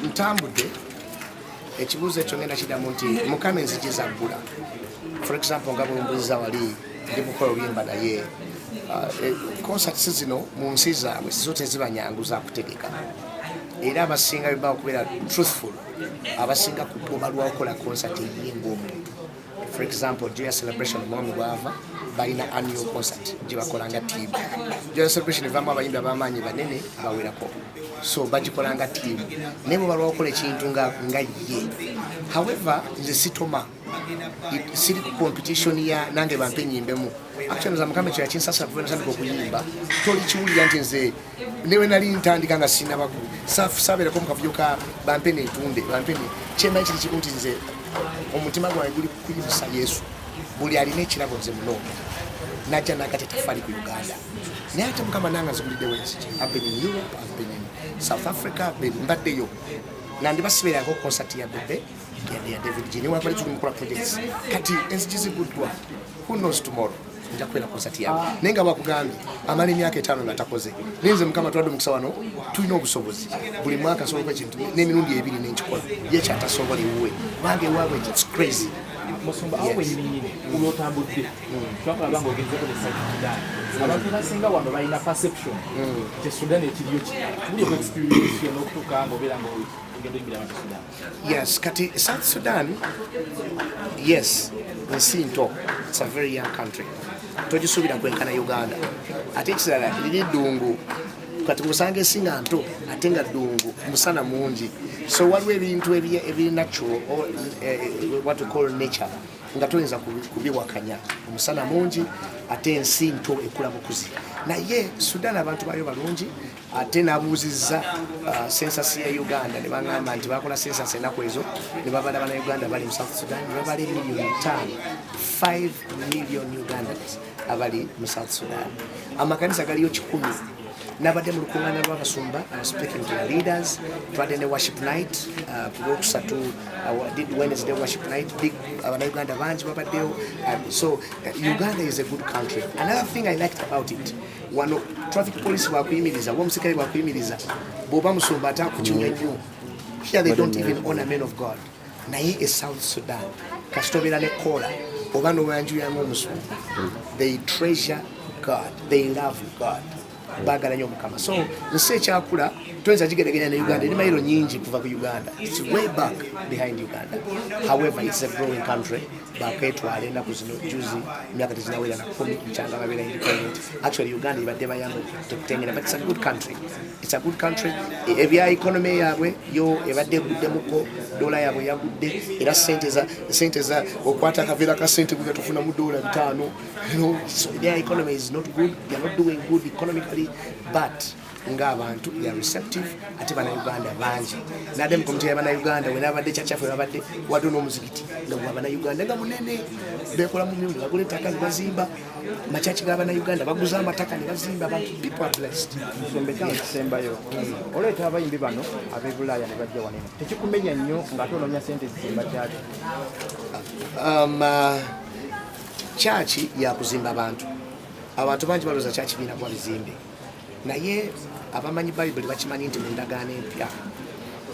ntambudde ekibuuzo ekyo ngenda kiddamu nti mukama enzigi zaggula. For example nga bwembuuziza wali ndi mukola oluyimba naye concerts zino mu nsi zaabwe sizo tezibanyangu za kutegeka era abasinga beba okubeera truthful abasinga kubalwa okukola concert ey'engombo. For example, Joyous Celebration omwami bwava balina annual concert gye bakolanga team. Joyous Celebration evamu abayimbi ab'amaanyi banene bawerako, so bagikolanga team naye bwe balwa okukola ekintu nga ye. However, nze sitoma siri competition ya nange bampe nyimbemu. Actually nza mukama ekyo yakinsasira kuva nasandika okuyimba toli kiwulira nti nze newe nali ntandika nga sina bakulu sabeerako mu kavuyo ka bampe neetunde bampe kyemmanyi kiri kimu nti nze omutima gwange guli kuyimusa Yesu. Buli alina ekirabo nze munoonya najja nakati tafali ku Uganda naye ate mukama nange nzigulidde wensi. I've been in Europe, I've been in South Africa, mbaddeyo nandi basibeerako concert ya Bebe ya David G. Niwe akali tulimukola projects kati enzigi ziguddwa. Who knows tomorrow nja kwera concert yawe naye nga bakugambye amala emyaka 5 nga takoze ninze mukama twadde mukisa wano tulina obusobozi buli mwaka sobola ekintu n'emirundi 2 n'ekikola ye kyatasobola iwe bange waabwe it's crazy. Musumba awe nyine ulotambudde twakala bango ogenzeko ne South Sudan abantu basinga wano balina perception te Sudan ekiriyo kiri ku experience n'okutuuka ng'obeera ng'ogenda oyingira abantu Sudan. Yes, kati South Sudan, yes, nsi nto, it's a very young country. Togisuubira kwenkana Uganda ate ekirala liri ddungu kati ngusanga esinga nto ate nga ddungu musana mungi, so waliwo ebintu ebiri natural or what we call nature nga toyinza kubiwakanya. Omusana mungi ate ensi nto ekula bukuzi naye Sudan abantu bayo balungi ate nabuuzizza census ya Uganda ne bangamba nti bakola census ennaku ezo ne babala bana Uganda bali mu South Sudan ne babala million 5 million Ugandans abali mu South Sudan. Amakanisa galiyo 10 nabadde mu lukuŋŋaana lw'abasumba. I was speaking to the leaders. Twadde ne worship night ku Lwokusatu, did Wednesday worship night. Big Uganda bangi babaddeyo. So Uganda is a good country. Another thing I liked about it, wano traffic police bakuyimiriza omusikale bakuyimiriza bw'oba musumba atakukinya nnyo. Here they don't even honor men of God. Naye e South Sudan kasitobera ne kola oba n'owanjuyamu omusumba, they treasure God, they love God. Bagala nnyo Mukama. So nsi ekyakula toyinza gigeraganya ne Uganda, eri mayiro nyingi kuva ku Uganda. It's way back behind Uganda. However, it's a growing country. Baketwala ennaku zino juzi emyaka tezinawera na 10 nkyanga babeera independent. Actually Uganda ibadde bayangu tekutengera, but it's a good country. It's a good country. Ebya economy yaabwe yo ebadde eguddemuko, dola yaabwe yagudde era sente za okwata akaveera ka sente bwe tufuna mu dola 5. You know, so their economy is not good. They are not doing good economically, but ng'abantu they are receptive ate bana Uganda bangi nadde mu komite y'abana Uganda we n'abadde kyakyafe abadde wadde n'omuzikiti nga bw'abana Uganda nga munene beekola mu myuga bagula ettaka ne bazimba makyaki g'abana Uganda baguza amataka ne bazimba abantu. People are blessed. Musombeka nkisembayo oleeta abayimbi bano ab'e Bulaaya ne bajja wanene tekikumenya nnyo ng'ate onomya sente zizimba kyaki? Kyaki yakuzimba abantu bangi balooza kyaki biina kuba bizimbe naye abamanyi Bible bakimanyi nti mu ndagaano empya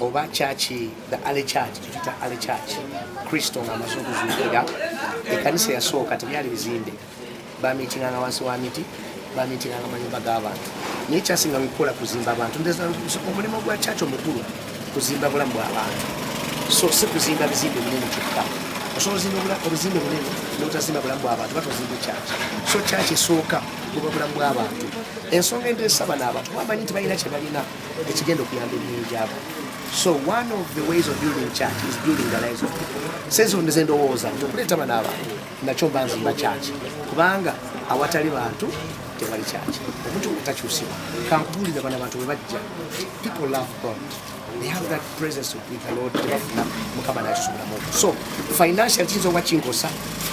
oba kyaki the early church tukita early church Kristo nga amaze okuzuukira ekkanisa yasooka tebyali bizimbe, bamiitinganga wansi wa miti, bamiitinganga manyumba g'abantu naye kyasinga mu kukola kuzimba abantu. Omulimu gwa kyaki omukulu kuzimba bulamu bw'abantu, so si kuzimba bizimbe binene kyokka. Osobola obuzimbe bunene n'otazimba bulamu bw'abantu batozimba kyaki. So kyaki esooka kuba bulamu bw'abantu. Ensonga enteesa bano abantu bamanyi nti balina kye balina ekigenda okuyamba emirimu gyabo. So one of the ways of building church is building the lives of people. Sezo ndeze ndowooza nti okuleeta bano abantu nakyo mba nzimba kyaki kubanga awatali bantu tewali kyaki. Omuntu takyusibwa. Kankubuulira bano abantu bwe bajja, people love God. They have that presence with the Lord. So financial things over chinkosa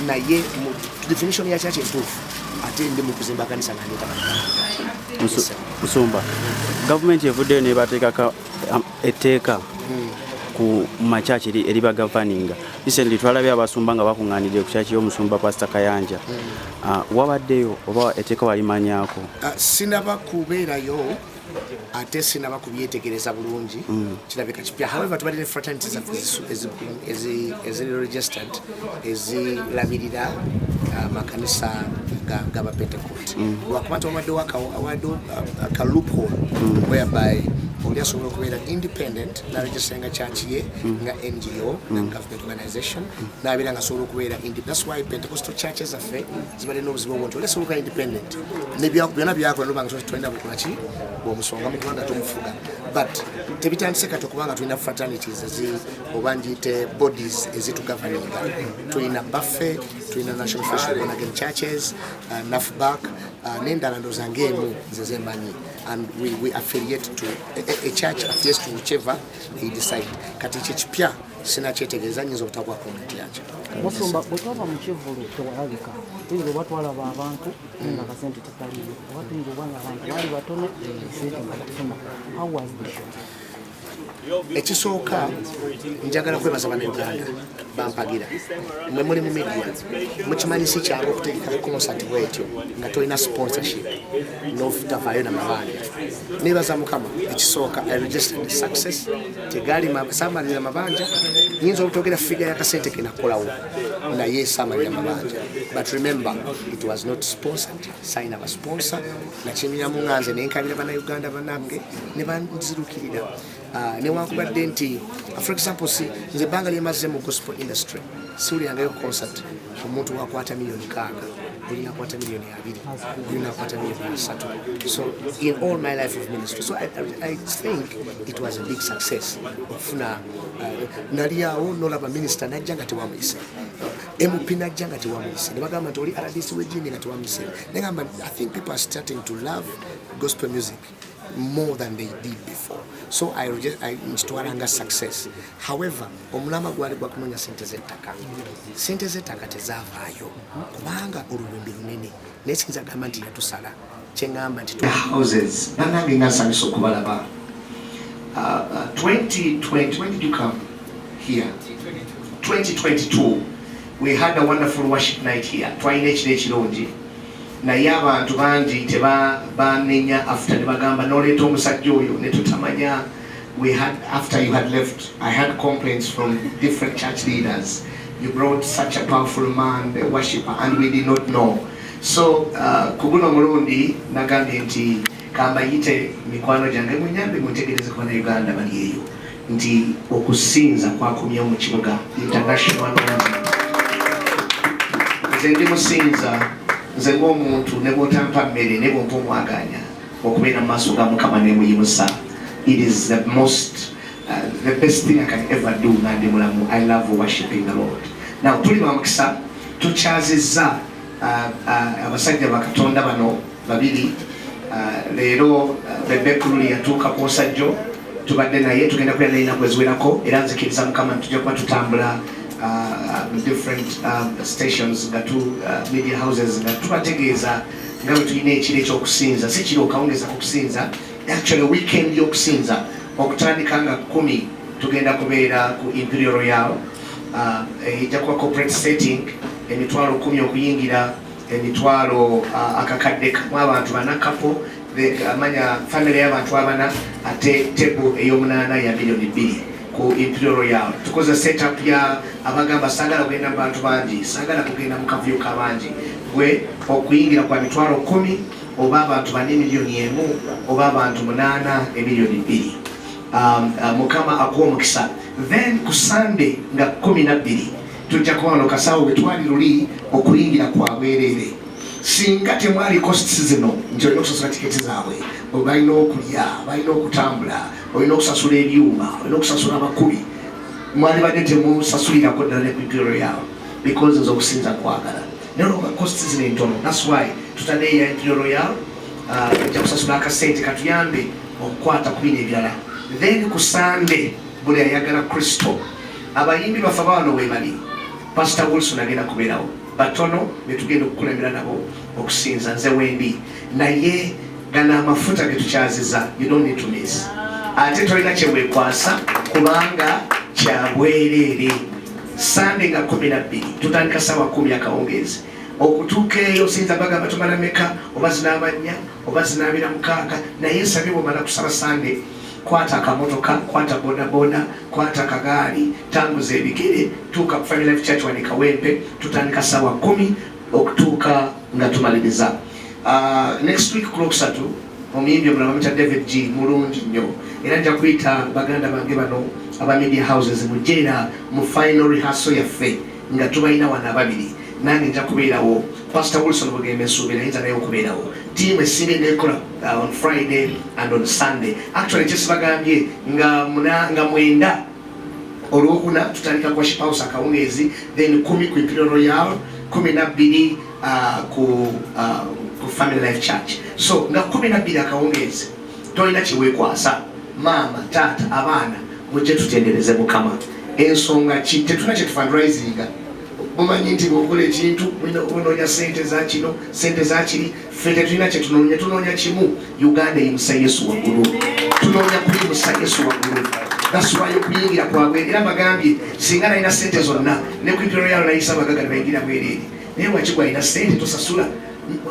na ye definition ya church entufu ate ndi mu kuzimba kanisa na ndeta Musumba government evudde ne bateeka etteeka ku machachi eriba governing. Recently twalabye abasumba nga bakunganidde ku chachi y'omusumba Pastor Kayanja. Wabaddeyo oba etteeka walimanyako? Sinaba kubeerayo ate sinaba kubyetegereza bulungi kirabika kipya. However, tubalina fraternities eziri registered ezirabirira amakanisa gaba Pentecost. Wakumata wamadde aka loophole whereby oli asobola okubeera independent naregistenga church ye nga NGO na government organization nabeera nga asobola okubeera independent. That's why Pentecostal churches affe zibadde n'obuzibu obuntu oli asobola okuba independent byonna byakola nobanga tolina bukolaki bw'omusonga mu kubanga tomufuga, but tebitandise kati okubanga tulina fraternities oba ngiyite bodies ezitugoverninga. Tulina baffe, tulina National Federation of Born Again Churches, NAFBAC n'endala ndowooza ng'emu nze zemanyi, and we affiliate to a church affiliates to whichever he decide. Kati ekyo kipya sinakyetegereza nyinza obutagwa community yakyo. Musumba bwetwava mu kivulu tewalabika tuyinza oba twalaba abantu nga akasente tekaliyo oba tuyinza oba nga abantu baali batono esente nga bafuna. How was the show? Ekisooka njagala kwebaza bannayuganda bampagira mwe muli mu media mukimanyi si kyangu okutegeka concert bwetyo nga tolina sponsorship n'ofutavaayo n'amabanja. Neebaza Mukama ekisooka I registered success tegali saamalira mabanja nyinza obutogera figure y'akasente kenakolawo naye saamalira mabanja, but remember it was not sponsored. Sign of a sponsor nakimiramu nganze nenkabira bannayuganda bannange ne banzirukirira newankubadde nti for example si nze ebbanga lyemaze mu gospel industry siwulirangayo concert omuntu wakwata miliyoni 6 olina kwata miliyoni 2 olina kwata miliyoni 3. So in all my life of ministry, so I think it was a big success okufuna naliawo nolaba minister najja nga tewamuyise, MP najja nga tewamuyise, ne bagamba nti oli RDC wejini nga tewamuyise. Negamba I think people are starting to love gospel music more than they did before. So I ntitwalanga success. However, omulama gwali gwa kunonya sente z'ettaka. Sente z'ettaka tezavaayo kubanga olulumbi lunene nesinza gamba nti yatusala kyengamba nti houses nanange nga nsanyusa okubalaba. 2020, when did you come here? 2022 we had a wonderful worship night here. Twalina ekiro ekirungi naye abantu bangi tebanenya after nebagamba noleeta omusajja oyo netutamanya. We had, after you had left, I had complaints from different church leaders. You brought such a powerful man, the worshipper, and we did not know. So kuguno mulundi nagambye nti kamba yite mikwano gyange munyambe muntegereze ku Uganda bali eyo nti okusinza kwakomya mu kibuga international nze ndi musinza nze ng'omuntu ne bw'otampa mmere ne bw'ompa omwaganya okubeera mu maaso ga Mukama ne muyimusa. It is the most the best thing I can ever do. Nandi mulamu, I love worshiping the Lord. Now tuli bamukisa tukyazizza abasajja bakatonda bano babiri leero bebekulu yatuuka ku nsajjo tubadde naye tugenda kubeera naye ennaku eziwerako era nzikiriza Mukama tujja kuba tutambula different stations nga media houses nga tubategeeza nga bwe tulina ekiro ekyokusinza si kiro okawungeza kukusinza actually weekend y'okusinza okutandika nga 10 tugenda kubeera ku Imperial Royal ejja kuba corporate setting emitwalo 10 okuyingira emitwalo akakadde kamu abantu banakapo amanya family y'abantu abana ate table ey'omunaana ya million 2 ku Imperial Royal. Tukoze setup ya abagamba sagala kugenda mu bantu bangi sagala kugenda mu kavuyo kabangi gwe okuyingira kwa mitwalo 10 oba abantu 4 miliyoni 1 oba abantu 8 miliyoni 2. Mukama akuwa omukisa. Then ku Sunday nga 12 tujja kuba kasawo betwali luli okuyingira kwa bwerere. Singa temwali costs zino njo yokusasula tiketi zaabwe obalina okulya balina okutambula olina okusasula ebyuma olina okusasula abakubi mwali badde temusasulirako ddala ne Imperial Royal because ez'okusinza kwagala nero costs zino entono. That's why tutadde ya Imperial Royal ejja kusasula akasente katuyambe okukwata ku bino ebirala. Then ku Sunday buli ayagala Kristo abayimbi bafa bano we bali Pastor Wilson agenda kubeerawo batono betugenda okukulembera nabo okusinza nze wendi naye gana amafuta getukyaziza you don't need to miss. Ate tolina kyewekwasa kubanga kyabwerere. Sunday nga 12 tutandika sawa 10 akawungezi okutuuka eyo sinza bagamba tumala meka oba zinaaba 4 oba zinaabira 6 naye nsabye bwemala kusaba Sande kwata akamotoka kwata bodaboda kwata akagaali tambuza ebigere tuuka ku Family Life Church wani Kawempe tutandika ssaawa 10 okutuuka nga tumaliriza. Next week ku Lwokusatu omuyimbi omulala bamuyita David G mulungi nnyo era nja kuyita baganda bange bano aba media houses mujjeera mu final rehearsal yaffe nga tubalina wano ababiri nange nja kubeerawo. Pastor Wilson Bugembe nsuubira yinza naye okubeerawo. Team esimbe nekola on Friday and on Sunday. Actually kyesibagambye nga mwenda olwokuna tutandika kwa Worship House akawungeezi then 10 ku Imperial Royal 12 ku Family Life Church. So nga 12 akawungeezi tolina kiwekwasa mama tata abaana mujje tutendereze Mukama. Ensonga ki tetuna kye fundraisinga mumanyi nti bwokola ekintu unoonya sente za kino sente za kiri ffe tetulina kye tunoonya kimu Uganda eyimusa Yesu waggulu tunoonya kuyimusa Yesu waggulu. That's why okuyingira kwabwe era bagambye singa nalina sente zonna ne ku Imperial Royal nayisa abagaga ne bayingira bwereere naye wakigwa alina sente tosasula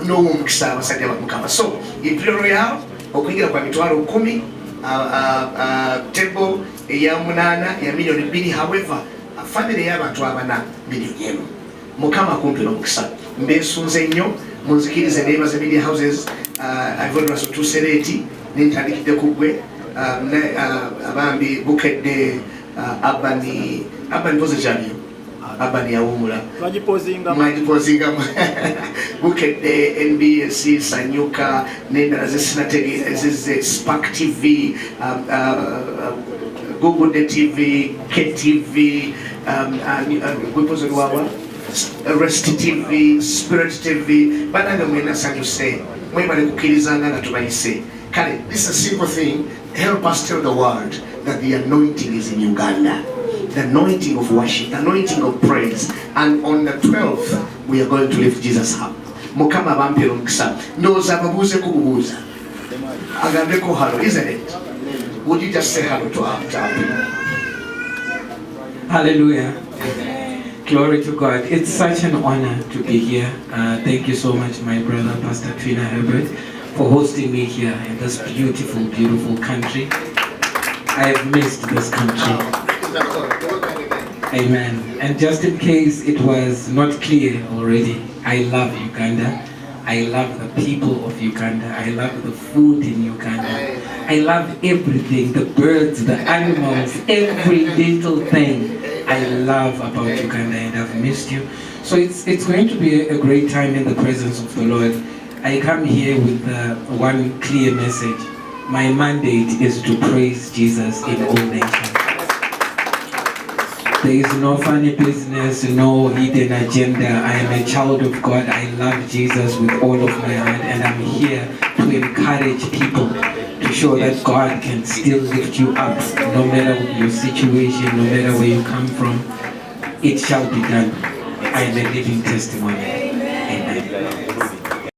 n'owomukisa abasajja ba Mukama. So Imperial Royal okuyingira kwa mitwalo 10 table eya 8 ya milioni 2. However family y'abantu 4 milioni 1. Mukama kumpi n'omukisa mbesunze nnyo munzikirize neebaze media houses Ivory tusereeti nintandikidde ku gwe abambi bukedde abani poze kyaliyo abani yawumula mwagipozinga bukedde NBC Sanyuka n'endala zesinategeera ezize Spark TV Google TV KTV gwepoze lwawa Rest TV Spirit TV bananga mwena sanyuse mwebale kukirizanga nga tubayise. Kale, this is a simple thing. Help us tell the world that the anointing is in Uganda. The anointing of worship, the anointing of praise. And on the 12th, we are going to lift Jesus up. Mukama bampero mkisa. Ndoza babuze kububuza. Agambe ko hello, isn't it? Would you just say hello to our people? Hallelujah. Glory to God. It's such an honor to be here. Thank you so much, my brother, Pastor Trina Herbert, for hosting me here in this beautiful, beautiful country. I have missed this country. Amen. And just in case it was not clear already, I love Uganda. I love the people of Uganda. I love the food in Uganda. I love everything, the birds, the animals, every little thing I love about Uganda, and I've missed you. So it's going to be a great time in the presence of the Lord. I come here with one clear message. My mandate is to praise Jesus in all nations. There is no funny business, no hidden agenda. I am a child of God. I love Jesus with all of my heart, and I'm here to encourage people to show that God can still lift you up, no matter your situation, no matter where you come from. It shall be done. I am a living testimony.